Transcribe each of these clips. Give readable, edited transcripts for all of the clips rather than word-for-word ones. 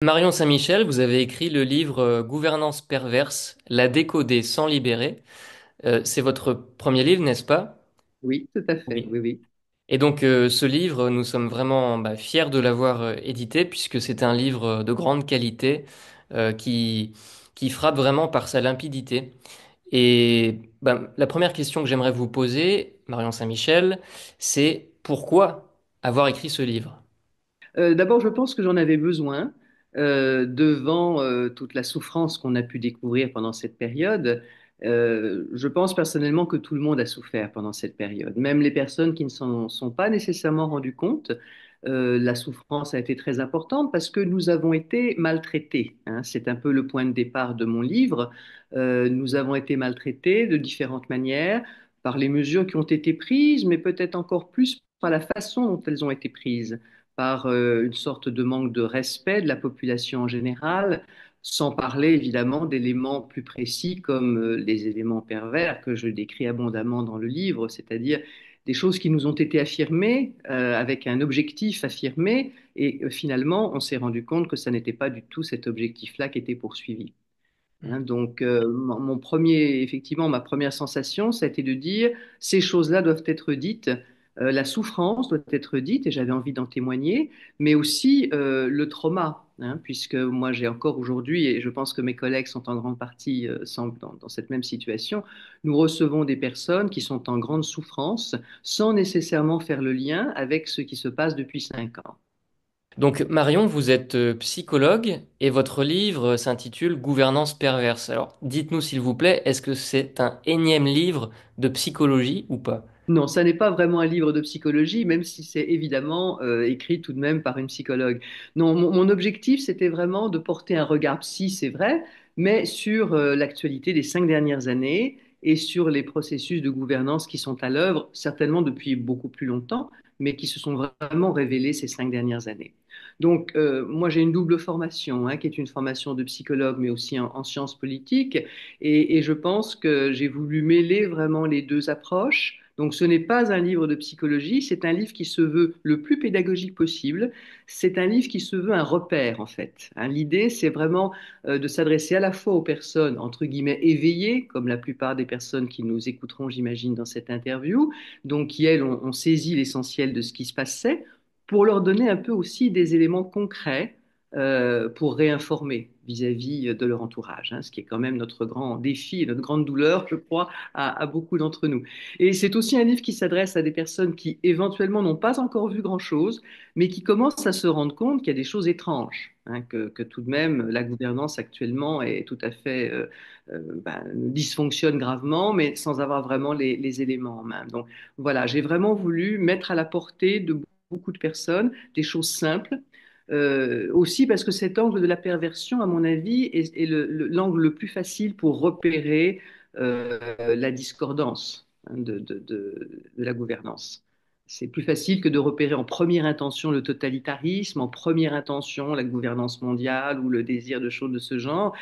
Marion Saint-Michel, vous avez écrit le livre Gouvernance perverse, la décoder sans libérer. C'est votre premier livre, n'est-ce pas? Oui, tout à fait, Oui. oui, oui. Et donc ce livre, nous sommes vraiment fiers de l'avoir édité puisque c'est un livre de grande qualité euh, qui, qui frappe vraiment par sa limpidité. Et la première question que j'aimerais vous poser, Marion Saint-Michel, c'est pourquoi avoir écrit ce livre? D'abord, je pense que j'en avais besoin devant toute la souffrance qu'on a pu découvrir pendant cette période. Je pense personnellement que tout le monde a souffert pendant cette période, même les personnes qui ne s'en sont pas nécessairement rendues compte. La souffrance a été très importante parce que nous avons été maltraités, hein. C'est un peu le point de départ de mon livre. Nous avons été maltraités de différentes manières par les mesures qui ont été prises, mais peut-être encore plus par la façon dont elles ont été prises par une sorte de manque de respect de la population en général, sans parler évidemment d'éléments plus précis comme les éléments pervers que je décris abondamment dans le livre, c'est-à-dire des choses qui nous ont été affirmées avec un objectif affirmé et finalement on s'est rendu compte que ça n'était pas du tout cet objectif-là qui était poursuivi. Hein, donc, mon premier, effectivement, ma première sensation, ça a été de dire ces choses-là doivent être dites, la souffrance doit être dite, et j'avais envie d'en témoigner, mais aussi le trauma, hein, puisque moi j'ai encore aujourd'hui, et je pense que mes collègues sont en grande partie dans cette même situation, nous recevons des personnes qui sont en grande souffrance sans nécessairement faire le lien avec ce qui se passe depuis 5 ans. Donc Marion, vous êtes psychologue et votre livre s'intitule Gouvernance perverse. Alors dites-nous s'il vous plaît, est-ce que c'est un énième livre de psychologie ou pas? Non, ça n'est pas vraiment un livre de psychologie, même si c'est évidemment écrit tout de même par une psychologue. Non, mon objectif, c'était vraiment de porter un regard psy, c'est vrai, mais sur l'actualité des 5 dernières années et sur les processus de gouvernance qui sont à l'œuvre, certainement depuis beaucoup plus longtemps, mais qui se sont vraiment révélés ces 5 dernières années. Donc, moi, j'ai une double formation, hein, qui est une formation de psychologue, mais aussi en sciences politiques, et je pense que j'ai voulu mêler vraiment les deux approches. Donc, ce n'est pas un livre de psychologie, c'est un livre qui se veut le plus pédagogique possible. C'est un livre qui se veut un repère, en fait. Hein, l'idée, c'est vraiment de s'adresser à la fois aux personnes, entre guillemets, éveillées, comme la plupart des personnes qui nous écouteront, j'imagine, dans cette interview, donc qui, elles, ont saisi l'essentiel de ce qui se passait, pour leur donner un peu aussi des éléments concrets pour réinformer vis-à-vis de leur entourage, hein, ce qui est quand même notre grand défi et notre grande douleur, je crois, à beaucoup d'entre nous. Et c'est aussi un livre qui s'adresse à des personnes qui éventuellement n'ont pas encore vu grand-chose, mais qui commencent à se rendre compte qu'il y a des choses étranges, hein, que tout de même la gouvernance actuellement est tout à fait dysfonctionne gravement, mais sans avoir vraiment les éléments en main. Donc voilà, j'ai vraiment voulu mettre à la portée de beaucoup de personnes des choses simples. Aussi parce que cet angle de la perversion, à mon avis, est l'angle le plus facile pour repérer la discordance, hein, de la gouvernance. C'est plus facile que de repérer en première intention le totalitarisme, en première intention la gouvernance mondiale ou le désir de choses de ce genre.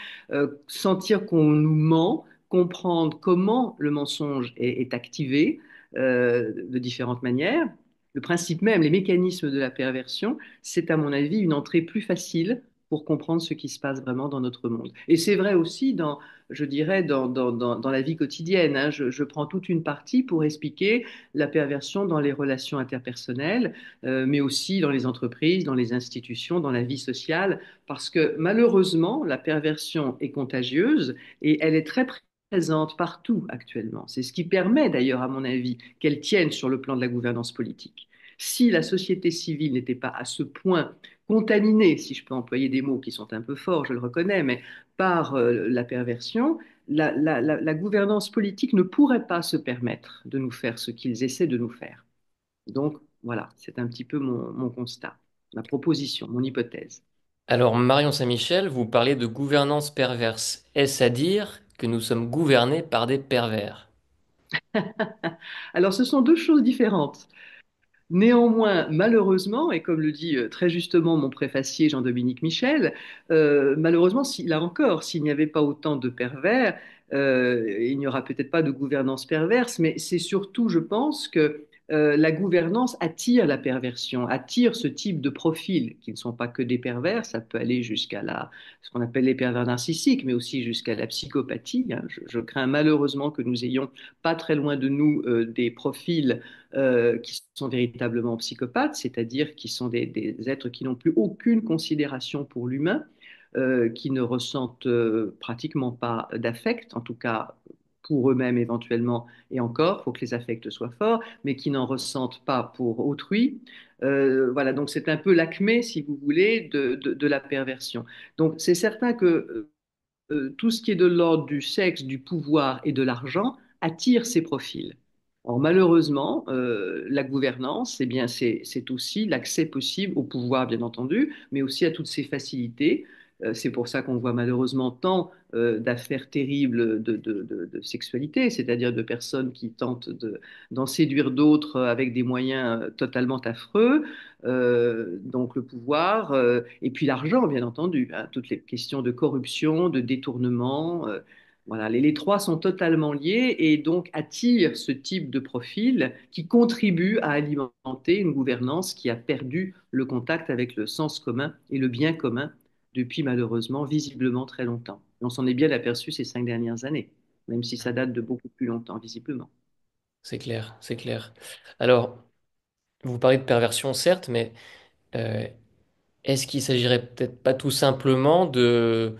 Sentir qu'on nous ment, comprendre comment le mensonge est activé de différentes manières. Le principe même, les mécanismes de la perversion, c'est à mon avis une entrée plus facile pour comprendre ce qui se passe vraiment dans notre monde. Et c'est vrai aussi dans, je dirais, dans la vie quotidienne, hein. Je prends toute une partie pour expliquer la perversion dans les relations interpersonnelles, mais aussi dans les entreprises, dans les institutions, dans la vie sociale, parce que malheureusement, la perversion est contagieuse et elle est très présente partout actuellement. C'est ce qui permet d'ailleurs, à mon avis, qu'elle tienne sur le plan de la gouvernance politique. Si la société civile n'était pas à ce point contaminée, si je peux employer des mots qui sont un peu forts, je le reconnais, mais par la perversion, la gouvernance politique ne pourrait pas se permettre de nous faire ce qu'ils essaient de nous faire. Donc voilà, c'est un petit peu mon constat, ma proposition, mon hypothèse. Alors Marion Saint-Michel, vous parlez de gouvernance perverse. Est-ce à dire que nous sommes gouvernés par des pervers? Alors ce sont deux choses différentes. Néanmoins, malheureusement, et comme le dit très justement mon préfacier Jean-Dominique Michel, malheureusement, là encore, s'il n'y avait pas autant de pervers, il n'y aura peut-être pas de gouvernance perverse, mais c'est surtout, je pense, que la gouvernance attire la perversion, attire ce type de profils qui ne sont pas que des pervers, ça peut aller jusqu'à ce qu'on appelle les pervers narcissiques, mais aussi jusqu'à la psychopathie, hein. Je crains malheureusement que nous ayons pas très loin de nous des profils qui sont véritablement psychopathes, c'est-à-dire qui sont des êtres qui n'ont plus aucune considération pour l'humain, qui ne ressentent pratiquement pas d'affect, en tout cas pour eux-mêmes éventuellement, et encore, il faut que les affects soient forts, mais qui n'en ressentent pas pour autrui. Voilà, donc c'est un peu l'acmé, si vous voulez, de la perversion. Donc c'est certain que tout ce qui est de l'ordre du sexe, du pouvoir et de l'argent attire ces profils. Or, malheureusement, la gouvernance, eh bien, c'est aussi l'accès possible au pouvoir, bien entendu, mais aussi à toutes ces facilités. C'est pour ça qu'on voit malheureusement tant d'affaires terribles de sexualité, c'est-à-dire de personnes qui tentent d'en séduire d'autres avec des moyens totalement affreux. Donc le pouvoir, et puis l'argent, bien entendu, hein, toutes les questions de corruption, de détournement. Voilà, les trois sont totalement liés et donc attirent ce type de profil qui contribue à alimenter une gouvernance qui a perdu le contact avec le sens commun et le bien commun depuis malheureusement visiblement très longtemps. Et on s'en est bien aperçu ces 5 dernières années, même si ça date de beaucoup plus longtemps, visiblement. C'est clair, c'est clair. Alors, vous parlez de perversion, certes, mais euh, est-ce qu'il s'agirait peut-être pas tout simplement de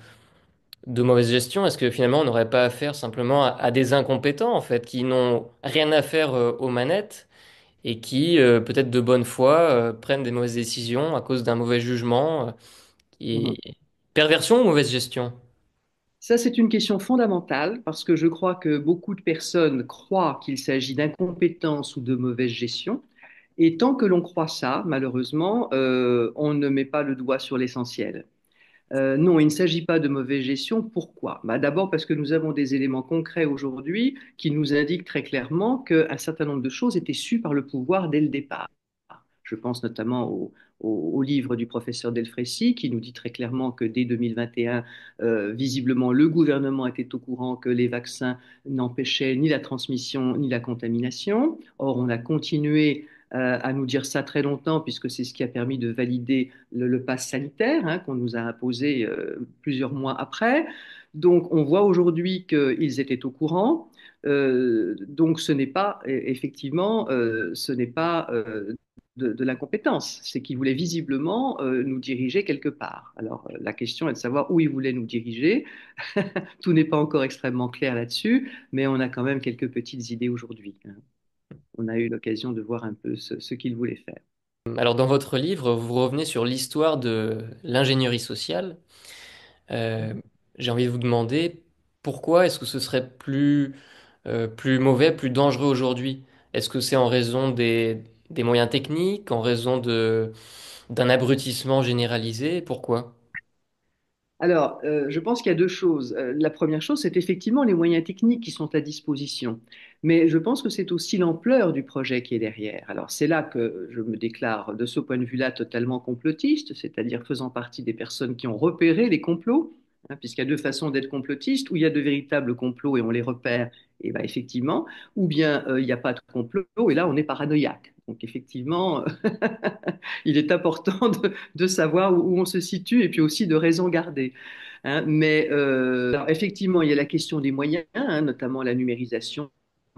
mauvaise gestion? Est-ce que finalement on n'aurait pas affaire simplement à des incompétents en fait, qui n'ont rien à faire aux manettes et qui, peut-être de bonne foi, prennent des mauvaises décisions à cause d'un mauvais jugement Mhm. et... Perversion ou mauvaise gestion? Ça, c'est une question fondamentale parce que je crois que beaucoup de personnes croient qu'il s'agit d'incompétence ou de mauvaise gestion. Et tant que l'on croit ça, malheureusement, on ne met pas le doigt sur l'essentiel. Non, il ne s'agit pas de mauvaise gestion. Pourquoi? Bah, d'abord parce que nous avons des éléments concrets aujourd'hui qui nous indiquent très clairement qu'un certain nombre de choses étaient sues par le pouvoir dès le départ. Je pense notamment au livre du professeur Delfrécy qui nous dit très clairement que dès 2021, visiblement, le gouvernement était au courant que les vaccins n'empêchaient ni la transmission ni la contamination. Or, on a continué à nous dire ça très longtemps, puisque c'est ce qui a permis de valider le pass sanitaire, hein, qu'on nous a imposé plusieurs mois après. Donc, on voit aujourd'hui qu'ils étaient au courant. Donc, ce n'est pas, effectivement, ce n'est pas de l'incompétence, c'est qu'ils voulaient visiblement nous diriger quelque part. Alors, la question est de savoir où ils voulaient nous diriger. Tout n'est pas encore extrêmement clair là-dessus, mais on a quand même quelques petites idées aujourd'hui, hein. On a eu l'occasion de voir un peu ce qu'ils voulaient faire. Alors dans votre livre, vous revenez sur l'histoire de l'ingénierie sociale. Euh, j'ai envie de vous demander pourquoi est-ce que ce serait plus mauvais, plus dangereux aujourd'hui? Est-ce que c'est en raison des moyens techniques, en raison d'un abrutissement généralisé? Pourquoi? Alors, je pense qu'il y a deux choses. La première chose, c'est effectivement les moyens techniques qui sont à disposition. Mais je pense que c'est aussi l'ampleur du projet qui est derrière. Alors, c'est là que je me déclare, de ce point de vue-là, totalement complotiste, c'est-à-dire faisant partie des personnes qui ont repéré les complots, hein, puisqu'il y a deux façons d'être complotiste, où il y a de véritables complots et on les repère, et ben effectivement, ou bien il n'y a pas de complot, et là, on est paranoïaque. Donc, effectivement, il est important de savoir où on se situe et puis aussi de raison garder, hein. Mais alors, effectivement, il y a la question des moyens, hein, notamment la numérisation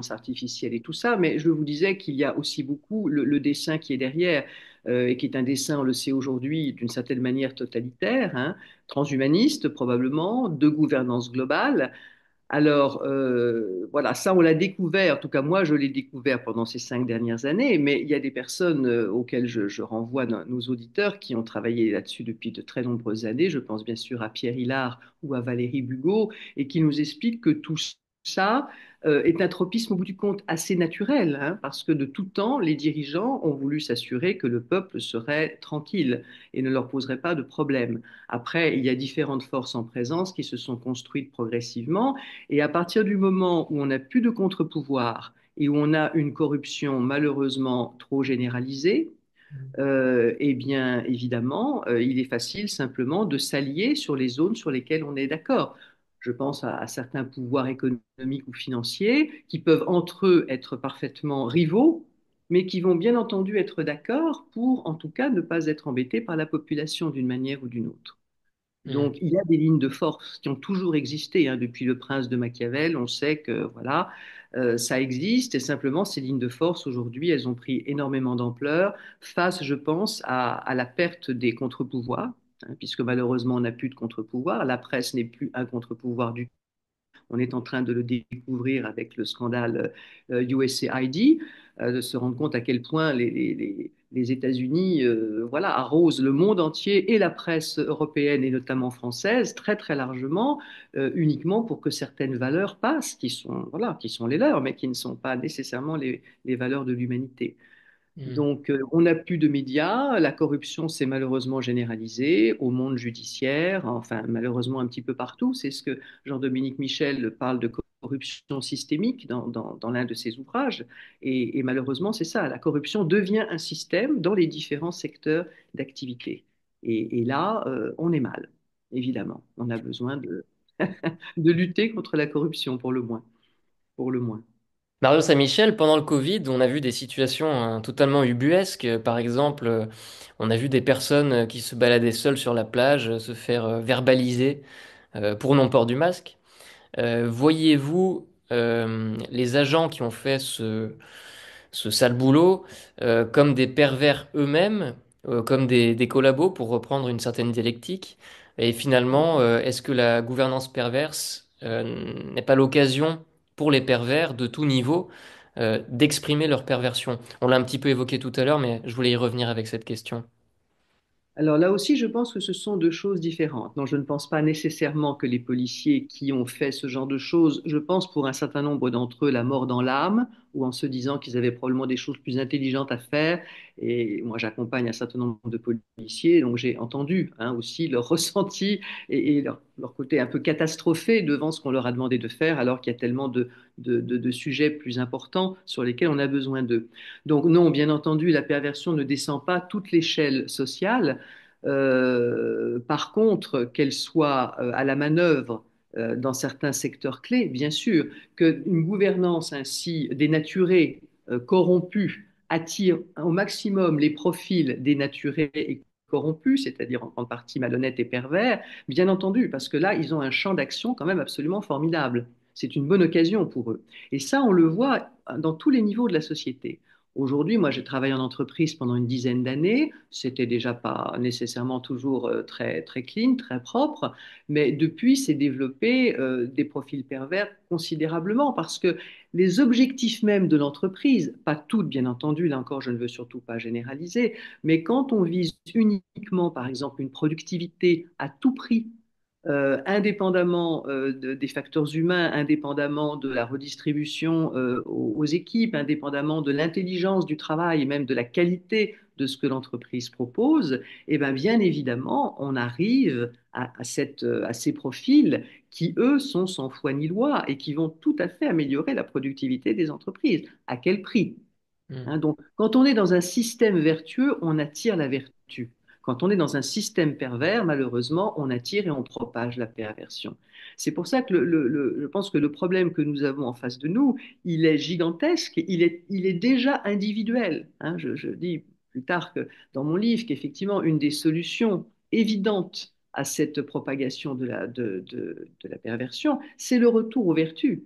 artificielle et tout ça, mais je vous disais qu'il y a aussi beaucoup le dessin qui est derrière, et qui est un dessin, on le sait aujourd'hui, d'une certaine manière totalitaire, hein, transhumaniste probablement, de gouvernance globale. Alors, voilà, ça, on l'a découvert, en tout cas, moi, je l'ai découvert pendant ces 5 dernières années, mais il y a des personnes auxquelles je renvoie nos auditeurs qui ont travaillé là-dessus depuis de très nombreuses années. Je pense bien sûr à Pierre Hillard ou à Valérie Bugeaud, et qui nous expliquent que tout ça est un tropisme au bout du compte assez naturel, hein, parce que de tout temps, les dirigeants ont voulu s'assurer que le peuple serait tranquille et ne leur poserait pas de problème. Après, il y a différentes forces en présence qui se sont construites progressivement. Et à partir du moment où on n'a plus de contre-pouvoir et où on a une corruption malheureusement trop généralisée, eh bien évidemment, il est facile simplement de s'allier sur les zones sur lesquelles on est d'accord. Je pense à certains pouvoirs économiques ou financiers qui peuvent entre eux être parfaitement rivaux, mais qui vont bien entendu être d'accord pour, en tout cas, ne pas être embêtés par la population d'une manière ou d'une autre. Hmm. Donc, il y a des lignes de force qui ont toujours existé, hein. Depuis le prince de Machiavel, on sait que voilà, ça existe et simplement ces lignes de force aujourd'hui, elles ont pris énormément d'ampleur face, je pense, à la perte des contre-pouvoirs, hein, puisque malheureusement on n'a plus de contre-pouvoir. La presse n'est plus un contre-pouvoir du tout. On est en train de le découvrir avec le scandale USAID, de se rendre compte à quel point les États-Unis voilà, arrosent le monde entier et la presse européenne et notamment française très très largement, uniquement pour que certaines valeurs passent, voilà, qui sont les leurs, mais qui ne sont pas nécessairement les valeurs de l'humanité. Hmm. Donc, on n'a plus de médias, la corruption s'est malheureusement généralisée au monde judiciaire, enfin malheureusement un petit peu partout. C'est ce que Jean-Dominique Michel parle de corruption systémique dans l'un de ses ouvrages. Et malheureusement, c'est ça, la corruption devient un système dans les différents secteurs d'activité. Et là, on est mal, évidemment. On a besoin de lutter contre la corruption, pour le moins. Pour le moins. Mario Saint-Michel, pendant le Covid, on a vu des situations totalement ubuesques. Par exemple, on a vu des personnes qui se baladaient seules sur la plage se faire verbaliser pour non-port du masque. Voyez-vous les agents qui ont fait ce sale boulot comme des pervers eux-mêmes, comme des collabos pour reprendre une certaine dialectique? Et finalement, est-ce que la gouvernance perverse n'est pas l'occasion pour les pervers de tout niveau d'exprimer leur perversion? On l'a un petit peu évoqué tout à l'heure, mais je voulais y revenir avec cette question. Alors là aussi, je pense que ce sont deux choses différentes. Non, je ne pense pas nécessairement que les policiers qui ont fait ce genre de choses, je pense pour un certain nombre d'entre eux, la mort dans l'âme, ou en se disant qu'ils avaient probablement des choses plus intelligentes à faire. Et moi, j'accompagne un certain nombre de policiers, donc j'ai entendu, hein, aussi leur ressenti et leur côté un peu catastrophé devant ce qu'on leur a demandé de faire, alors qu'il y a tellement de sujets plus importants sur lesquels on a besoin d'eux. Donc non, bien entendu, la perversion ne descend pas toute l'échelle sociale. Par contre, qu'elle soit à la manœuvre dans certains secteurs clés, bien sûr, qu'une gouvernance ainsi dénaturée, corrompue, attire au maximum les profils dénaturés et corrompus, c'est-à-dire en grande partie malhonnêtes et pervers, bien entendu, parce que là, ils ont un champ d'action quand même absolument formidable. C'est une bonne occasion pour eux. Et ça, on le voit dans tous les niveaux de la société. Aujourd'hui, moi, j'ai travaillé en entreprise pendant une dizaine d'années. C'était déjà pas nécessairement toujours très, très clean, très propre, mais depuis, c'est développé des profils pervers considérablement parce que les objectifs même de l'entreprise, pas toutes bien entendu, là encore, je ne veux surtout pas généraliser, mais quand on vise uniquement, par exemple, une productivité à tout prix, indépendamment des facteurs humains, indépendamment de la redistribution aux équipes, indépendamment de l'intelligence du travail et même de la qualité de ce que l'entreprise propose, et bien évidemment, on arrive à ces profils qui, eux, sont sans foi ni loi et qui vont tout à fait améliorer la productivité des entreprises. À quel prix? Hmm. Hein, donc, quand on est dans un système vertueux, on attire la vertu. Quand on est dans un système pervers, malheureusement, on attire et on propage la perversion. C'est pour ça que je pense que le problème que nous avons en face de nous, il est gigantesque, il est déjà individuel. Hein. Je dis plus tard que dans mon livre qu'effectivement, une des solutions évidentes à cette propagation de la perversion, c'est le retour aux vertus,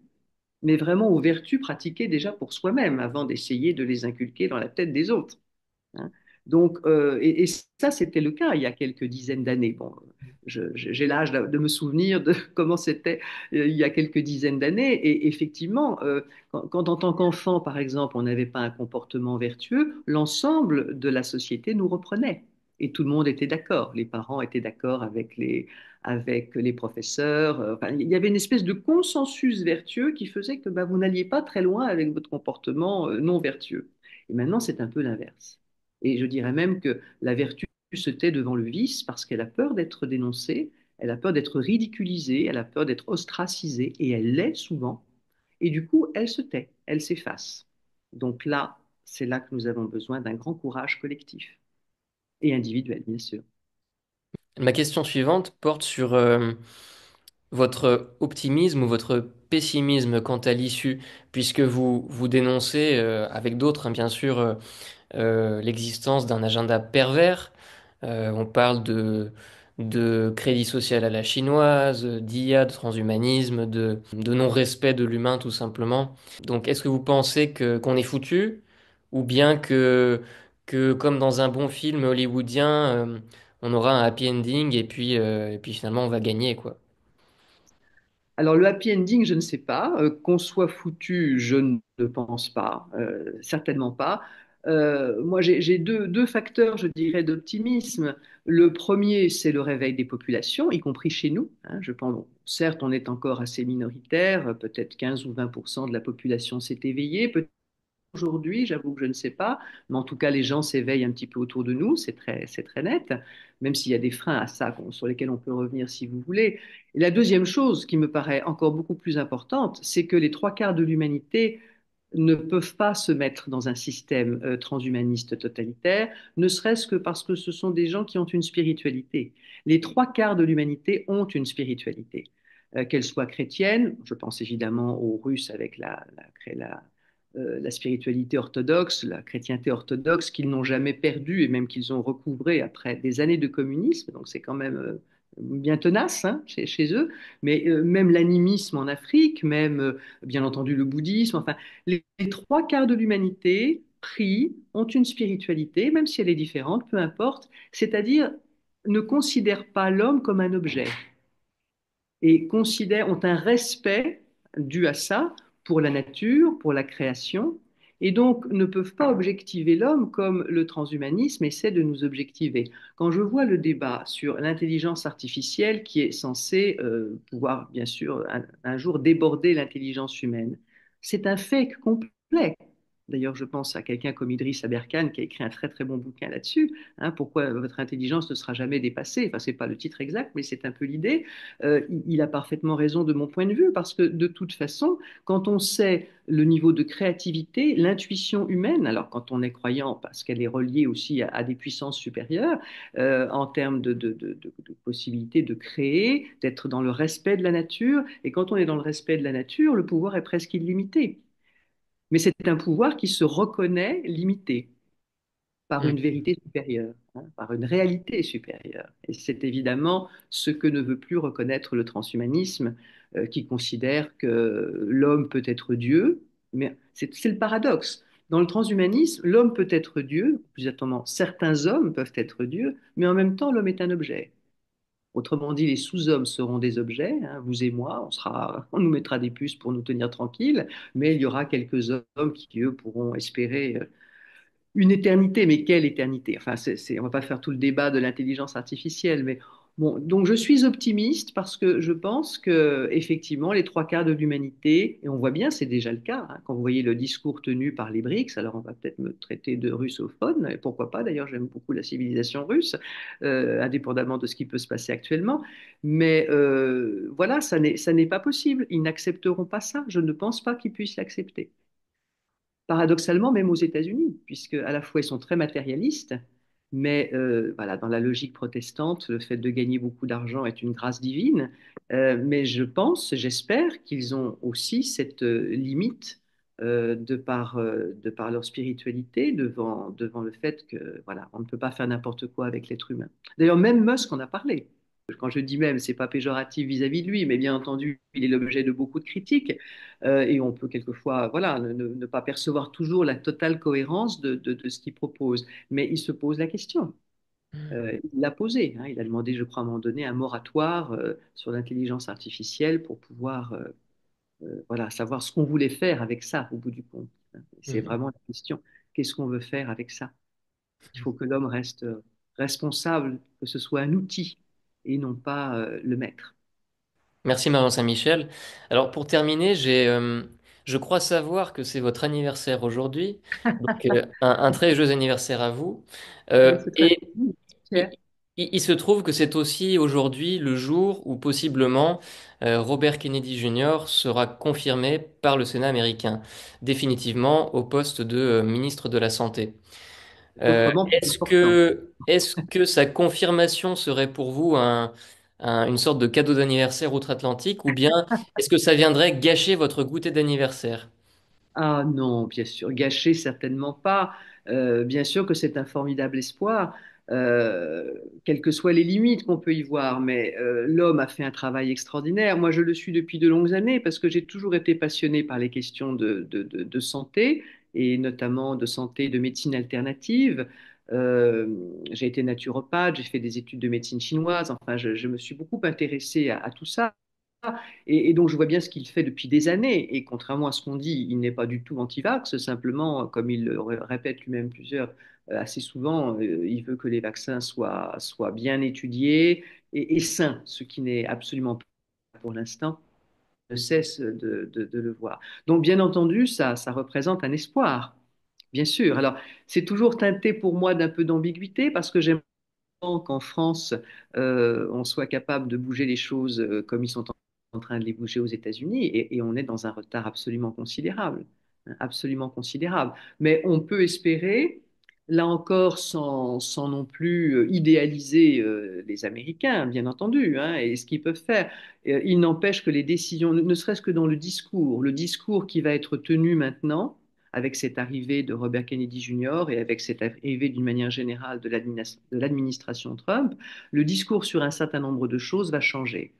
mais vraiment aux vertus pratiquées déjà pour soi-même avant d'essayer de les inculquer dans la tête des autres. Hein. Donc, et ça, c'était le cas il y a quelques dizaines d'années. Bon, j'ai l'âge de me souvenir de comment c'était il y a quelques dizaines d'années. Et effectivement, quand en tant qu'enfant, par exemple, on n'avait pas un comportement vertueux, l'ensemble de la société nous reprenait. Et tout le monde était d'accord. Les parents étaient d'accord avec les professeurs. Enfin, il y avait une espèce de consensus vertueux qui faisait que vous n'alliez pas très loin avec votre comportement non vertueux. Et maintenant, c'est un peu l'inverse. Et je dirais même que la vertu se tait devant le vice parce qu'elle a peur d'être dénoncée, elle a peur d'être ridiculisée, elle a peur d'être ostracisée, et elle l'est souvent. Et du coup, elle se tait, elle s'efface. Donc là, c'est là que nous avons besoin d'un grand courage collectif et individuel, bien sûr. Ma question suivante porte sur votre optimisme ou votre pessimisme quant à l'issue, puisque vous dénoncez, avec d'autres, hein, bien sûr, l'existence d'un agenda pervers. On parle de crédit social à la chinoise, d'IA, de transhumanisme, de non-respect de l'humain tout simplement. Donc est-ce que vous pensez qu'on est foutu, ou bien que comme dans un bon film hollywoodien, on aura un happy ending et puis finalement on va gagner, quoi. Alors, le happy ending, je ne sais pas. Qu'on soit foutu, je ne pense pas. Certainement pas. Moi, j'ai deux facteurs, je dirais, d'optimisme. Le premier, c'est le réveil des populations, y compris chez nous, hein. Je pense, bon, certes, on est encore assez minoritaire, peut-être 15 ou 20% de la population s'est éveillée. Aujourd'hui, j'avoue que je ne sais pas, mais en tout cas, les gens s'éveillent un petit peu autour de nous, c'est très net, même s'il y a des freins à ça sur lesquels on peut revenir si vous voulez. Et la deuxième chose qui me paraît encore beaucoup plus importante, c'est que les trois quarts de l'humanité ne peuvent pas se mettre dans un système transhumaniste totalitaire, ne serait-ce que parce que ce sont des gens qui ont une spiritualité. Les trois quarts de l'humanité ont une spiritualité, qu'elle soit chrétienne, je pense évidemment aux Russes avec la spiritualité orthodoxe, la chrétienté orthodoxe, qu'ils n'ont jamais perdue et même qu'ils ont recouvrée après des années de communisme, donc c'est quand même bien tenace, hein, chez eux, mais même l'animisme en Afrique, même bien entendu le bouddhisme, enfin les trois quarts de l'humanité prient, ont une spiritualité, même si elle est différente, peu importe, c'est-à-dire ne considèrent pas l'homme comme un objet et ont un respect dû à ça pour la nature, pour la création, et donc ne peuvent pas objectiver l'homme comme le transhumanisme essaie de nous objectiver. Quand je vois le débat sur l'intelligence artificielle qui est censée pouvoir, bien sûr, un jour déborder l'intelligence humaine, c'est un fake complet. D'ailleurs, je pense à quelqu'un comme Idriss Aberkan qui a écrit un très très bon bouquin là-dessus. Hein, pourquoi votre intelligence ne sera jamais dépassée? Enfin, c'est pas le titre exact, mais c'est un peu l'idée. Il a parfaitement raison de mon point de vue, parce que de toute façon, quand on sait le niveau de créativité, l'intuition humaine, alors quand on est croyant, parce qu'elle est reliée aussi à des puissances supérieures, en termes de possibilité de créer, d'être dans le respect de la nature, et quand on est dans le respect de la nature, le pouvoir est presque illimité. Mais c'est un pouvoir qui se reconnaît limité par Mm. une vérité supérieure, hein, par une réalité supérieure. Et c'est évidemment ce que ne veut plus reconnaître le transhumanisme, qui considère que l'homme peut être Dieu, mais c'est le paradoxe. Dans le transhumanisme, l'homme peut être Dieu, plus exactement, certains hommes peuvent être Dieu, mais en même temps, l'homme est un objet. Autrement dit, les sous-hommes seront des objets, hein, vous et moi, on nous mettra des puces pour nous tenir tranquilles, mais il y aura quelques hommes qui, eux, pourront espérer une éternité, mais quelle éternité? Enfin, on va pas faire tout le débat de l'intelligence artificielle, mais bon, donc je suis optimiste parce que je pense que effectivement les trois quarts de l'humanité, et on voit bien, c'est déjà le cas, hein, quand vous voyez le discours tenu par les BRICS, alors on va peut-être me traiter de russophone, et pourquoi pas, d'ailleurs j'aime beaucoup la civilisation russe, indépendamment de ce qui peut se passer actuellement, mais voilà, ça n'est pas possible, ils n'accepteront pas ça, je ne pense pas qu'ils puissent l'accepter paradoxalement, même aux États-Unis, puisque à la fois ils sont très matérialistes, mais voilà, dans la logique protestante, le fait de gagner beaucoup d'argent est une grâce divine. Mais je pense, j'espère qu'ils ont aussi cette limite de par leur spiritualité devant le fait que voilà, on ne peut pas faire n'importe quoi avec l'être humain. D'ailleurs, même Musk en a parlé. Quand je dis même, c'est pas péjoratif vis-à-vis de lui, mais bien entendu, il est l'objet de beaucoup de critiques. Et on peut quelquefois voilà, ne pas percevoir toujours la totale cohérence de ce qu'il propose. Mais il se pose la question. Il l'a posé, hein. Il a demandé, je crois, à un moment donné, un moratoire sur l'intelligence artificielle pour pouvoir voilà, savoir ce qu'on voulait faire avec ça au bout du compte. C'est Mm. vraiment la question. Qu'est-ce qu'on veut faire avec ça? Il faut que l'homme reste responsable, que ce soit un outil et non pas le maître. Merci Marion Saint-Michel. Alors pour terminer, je crois savoir que c'est votre anniversaire aujourd'hui, donc un très joyeux anniversaire à vous. C'est très Et bien. il, il se trouve que c'est aussi aujourd'hui le jour où possiblement Robert Kennedy Jr. sera confirmé par le Sénat américain, définitivement au poste de ministre de la Santé. Autrement, plus important. Est-ce que sa confirmation serait pour vous une sorte de cadeau d'anniversaire outre-Atlantique, ou bien est-ce que ça viendrait gâcher votre goûter d'anniversaire? Ah non, bien sûr, gâcher certainement pas. Bien sûr que c'est un formidable espoir, quelles que soient les limites qu'on peut y voir, mais l'homme a fait un travail extraordinaire. Moi, je le suis depuis de longues années parce que j'ai toujours été passionné par les questions de santé et notamment de santé, de médecine alternative. Euh, j'ai été naturopathe, j'ai fait des études de médecine chinoise, enfin, je me suis beaucoup intéressé à tout ça. Et donc, je vois bien ce qu'il fait depuis des années. Et contrairement à ce qu'on dit, il n'est pas du tout anti-vax. Simplement, comme il le répète lui-même assez souvent, il veut que les vaccins soient bien étudiés et sains, ce qui n'est absolument pas pour l'instant, ne cesse de le voir. Donc, bien entendu, ça représente un espoir, bien sûr. Alors, c'est toujours teinté pour moi d'un peu d'ambiguïté parce que j'aime qu'en France, on soit capable de bouger les choses comme ils sont en train de les bouger aux États-Unis, et on est dans un retard absolument considérable, hein, absolument considérable. Mais on peut espérer, là encore, sans non plus idéaliser les Américains, bien entendu, hein, et ce qu'ils peuvent faire. Il n'empêche que les décisions, ne serait-ce que dans le discours qui va être tenu maintenant, avec cette arrivée de Robert Kennedy Jr. et avec cette arrivée d'une manière générale de l'administration Trump, le discours sur un certain nombre de choses va changer.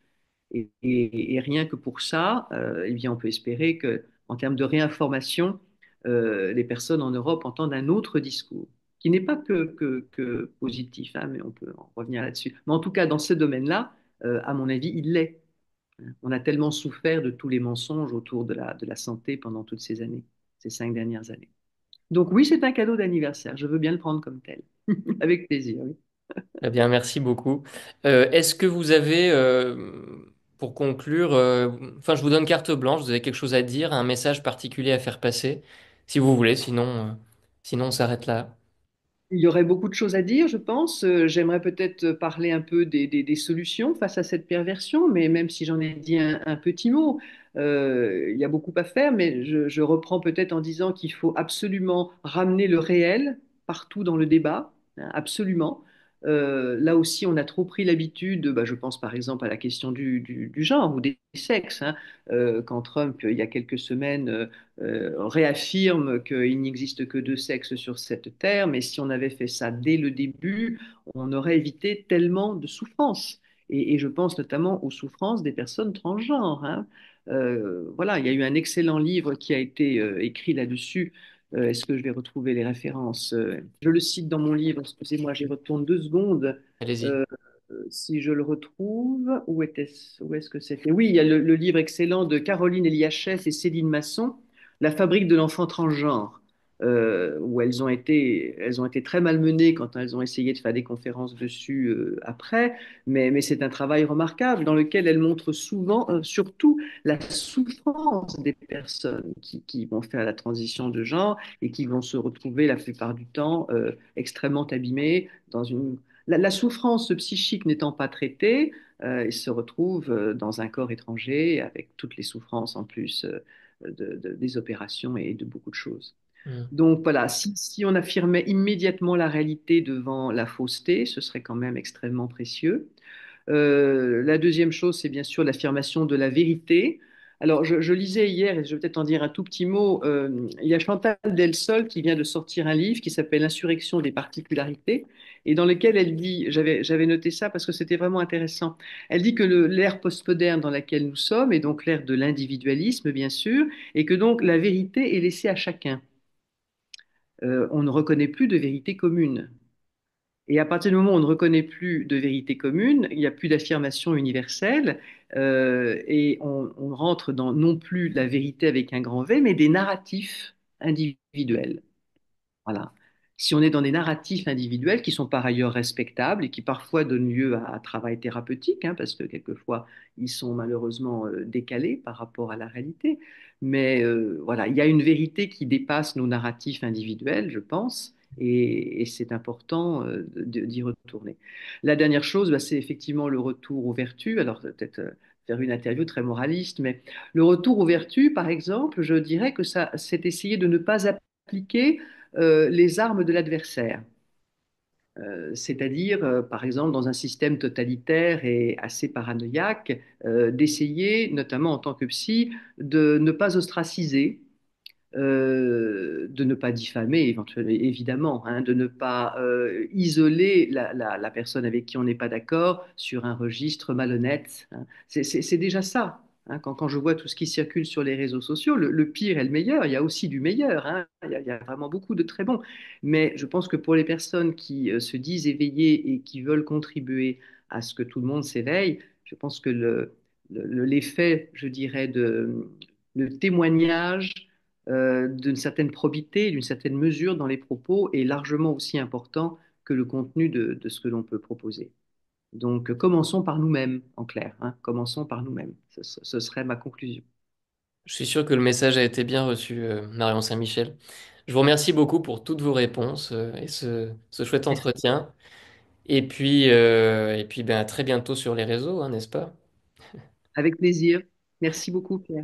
Et rien que pour ça, eh bien, on peut espérer que, en termes de réinformation, les personnes en Europe entendent un autre discours, qui n'est pas que positif, hein, mais on peut en revenir là-dessus. Mais en tout cas, dans ce domaine-là, à mon avis, il l'est. On a tellement souffert de tous les mensonges autour de la santé pendant toutes ces années, ces 5 dernières années. Donc oui, c'est un cadeau d'anniversaire. Je veux bien le prendre comme tel. Avec plaisir, oui. Eh bien, merci beaucoup. Est-ce que vous avez, pour conclure, enfin, je vous donne carte blanche, vous avez quelque chose à dire, un message particulier à faire passer, si vous voulez, sinon on s'arrête là. Il y aurait beaucoup de choses à dire, je pense. J'aimerais peut-être parler un peu des solutions face à cette perversion, mais même si j'en ai dit un petit mot, il y a beaucoup à faire, mais je reprends peut-être en disant qu'il faut absolument ramener le réel partout dans le débat, hein, absolument. Là aussi, on a trop pris l'habitude, bah, je pense par exemple à la question du genre ou des sexes, hein. Quand Trump, il y a quelques semaines, réaffirme qu'il n'existe que deux sexes sur cette terre, mais si on avait fait ça dès le début, on aurait évité tellement de souffrances. Et je pense notamment aux souffrances des personnes transgenres, hein. Voilà, il y a eu un excellent livre qui a été écrit là-dessus. Est-ce que je vais retrouver les références? Je le cite dans mon livre, excusez-moi, j'y retourne 2 secondes. Allez-y. Euh, si je le retrouve, où est-ce que c'était? Oui, il y a le livre excellent de Caroline Eliachès et Céline Masson, La fabrique de l'enfant transgenre, où elles ont été très malmenées quand elles ont essayé de faire des conférences dessus après, mais c'est un travail remarquable dans lequel elles montrent souvent, surtout, la souffrance des personnes qui vont faire la transition de genre et qui vont se retrouver la plupart du temps extrêmement abîmées dans la souffrance psychique n'étant pas traitée, ils se retrouvent dans un corps étranger avec toutes les souffrances en plus des opérations et de beaucoup de choses. Hmm. Donc voilà, si on affirmait immédiatement la réalité devant la fausseté, ce serait quand même extrêmement précieux. La deuxième chose, c'est bien sûr l'affirmation de la vérité. Alors, je lisais hier, et je vais peut-être en dire un tout petit mot, il y a Chantal Delsol qui vient de sortir un livre qui s'appelle L'insurrection des particularités, et dans lequel elle dit, j'avais noté ça parce que c'était vraiment intéressant, elle dit que l'ère postmoderne dans laquelle nous sommes est donc l'ère de l'individualisme, bien sûr, et que donc la vérité est laissée à chacun. On ne reconnaît plus de vérité commune. Et à partir du moment où on ne reconnaît plus de vérité commune, il n'y a plus d'affirmation universelle, et on rentre dans non plus la vérité avec un grand V, mais des narratifs individuels. Voilà. Si on est dans des narratifs individuels qui sont par ailleurs respectables et qui parfois donnent lieu à travail thérapeutique, hein, parce que quelquefois ils sont malheureusement décalés par rapport à la réalité, mais voilà, il y a une vérité qui dépasse nos narratifs individuels, je pense, et c'est important d'y retourner. La dernière chose, bah, c'est effectivement le retour aux vertus. Alors peut-être faire une interview très moraliste, mais le retour aux vertus, par exemple, je dirais que ça, c'est essayer de ne pas appliquer les armes de l'adversaire. C'est-à-dire, par exemple, dans un système totalitaire et assez paranoïaque, d'essayer, notamment en tant que psy, de ne pas ostraciser, de ne pas diffamer éventuellement, évidemment, hein, de ne pas isoler la personne avec qui on n'est pas d'accord sur un registre malhonnête, hein. C'est déjà ça. Hein. Quand je vois tout ce qui circule sur les réseaux sociaux, le pire et le meilleur, il y a aussi du meilleur, hein. Il y a vraiment beaucoup de très bons. Mais je pense que pour les personnes qui se disent éveillées et qui veulent contribuer à ce que tout le monde s'éveille, je pense que l'effet, je dirais, le témoignage d'une certaine probité, d'une certaine mesure dans les propos est largement aussi important que le contenu de ce que l'on peut proposer. Donc, commençons par nous-mêmes, en clair, hein. Commençons par nous-mêmes. Ce serait ma conclusion. Je suis sûr que le message a été bien reçu, Marion Saint-Michel. Je vous remercie beaucoup pour toutes vos réponses et ce chouette Merci. entretien. Et puis ben, à très bientôt sur les réseaux, hein, n'est-ce pas? Avec plaisir. Merci beaucoup, Pierre.